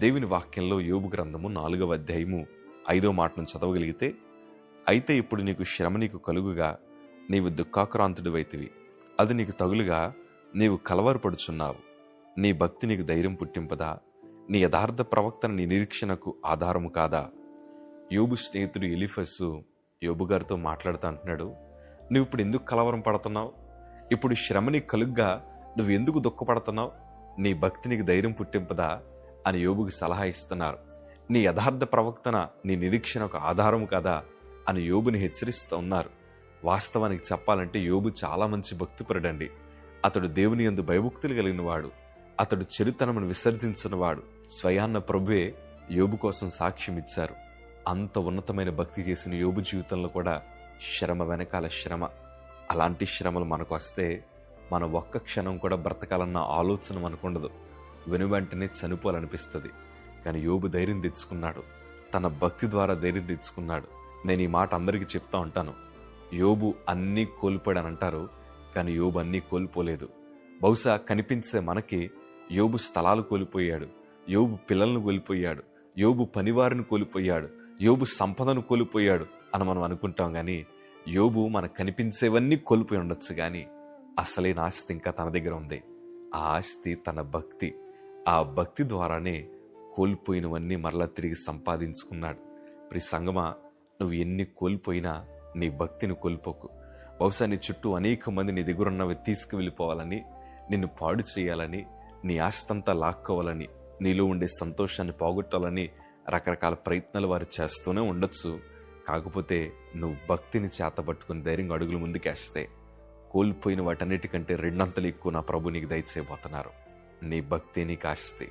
దేవుని వాక్యంలో యోబు గ్రంథము 4వ అధ్యాయము 5వ మాటను చదవగలిగితే, అయితే ఇప్పుడు నీకు శ్రమ నీకు కలుగుగా నీవు దుఃఖాక్రాంతుడివైతివి, అది నీకు తగులుగా నీవు కలవరపడుచున్నావు. నీ భక్తి నీకు ధైర్యం పుట్టింపదా? నీ యథార్థ ప్రవక్తన నీ నిరీక్షణకు ఆధారము కాదా? యోబు స్నేహితుడు ఎలీఫజు యోబు గారితో మాట్లాడుతూ అంటున్నాడు, నువ్వు ఇప్పుడు ఎందుకు కలవరం పడుతున్నావు? ఇప్పుడు శ్రమ నీకు కలుగ్గా నువ్వు ఎందుకు దుఃఖపడుతున్నావు? నీ భక్తి నీకు ధైర్యం పుట్టింపదా అని యోబుకి సలహా ఇస్తున్నారు. నీ యథార్థ ప్రవక్తన నీ నిరీక్షణకు ఆధారము కదా అని యోబుని హెచ్చరిస్తూ ఉన్నారు. వాస్తవానికి చెప్పాలంటే యోబు చాలా మంచి భక్తిపరుడండి. అతడు దేవుని యందు భయభక్తులు కలిగిన వాడు. అతడు చెడుతనమును విసర్జించిన వాడు. స్వయాన్న ప్రభువే యోబు కోసం సాక్ష్యం ఇచ్చారు. అంత ఉన్నతమైన భక్తి చేసిన యోబు జీవితంలో కూడా శ్రమ వెనకాల శ్రమ. అలాంటి శ్రమలు మనకు వస్తే మన ఒక్క క్షణం కూడా బ్రతకాలన్న ఆలోచన మనకుండదు. వెనువెంటనే చనిపోవాలనిపిస్తుంది. కానీ యోబు ధైర్యం తెచ్చుకున్నాడు. తన భక్తి ద్వారా ధైర్యం తెచ్చుకున్నాడు. నేను ఈ మాట అందరికీ చెప్తా ఉంటాను. యోబు అన్నీ కోల్పోయాడనంటారు, కానీ యోబు అన్నీ కోల్పోలేదు. బహుశా కనిపించే మనకి యోబు స్థలాలు కోల్పోయాడు, యోబు పిల్లలను కోల్పోయాడు, యోబు పనివారిని కోల్పోయాడు, యోబు సంపదను కోల్పోయాడు అని మనం అనుకుంటాం. కానీ యోబు మనకు కనిపించేవన్నీ కోల్పోయి ఉండొచ్చు, కానీ అసలైన ఆస్తి ఇంకా తన దగ్గర ఉంది. ఆ ఆస్తి తన భక్తి. ఆ భక్తి ద్వారానే కోల్పోయినవన్నీ మరలా తిరిగి సంపాదించుకున్నాడు. ప్రియ సంగమా, నువ్వు ఎన్ని కోల్పోయినా నీ భక్తిని కోల్పోకు. బహుశా నీ చుట్టూ అనేక మంది నీ దగ్గరున్నవి తీసుకువెళ్ళిపోవాలని, నిన్ను పాడు చేయాలని, నీ ఆస్తంతా లాక్కోవాలని, నీలో ఉండే సంతోషాన్ని పోగొట్టాలని రకరకాల ప్రయత్నాలు వారు చేస్తూనే ఉండొచ్చు. కాకపోతే నువ్వు భక్తిని చేతబట్టుకుని ధైర్యంగా అడుగులు ముందుకేస్తే కోల్పోయిన వాటన్నిటికంటే రెండంతలు ఎక్కువ నా ప్రభు నీకు దయచేయబోతున్నారు. నీ భక్తి నీకు ఆస్తి.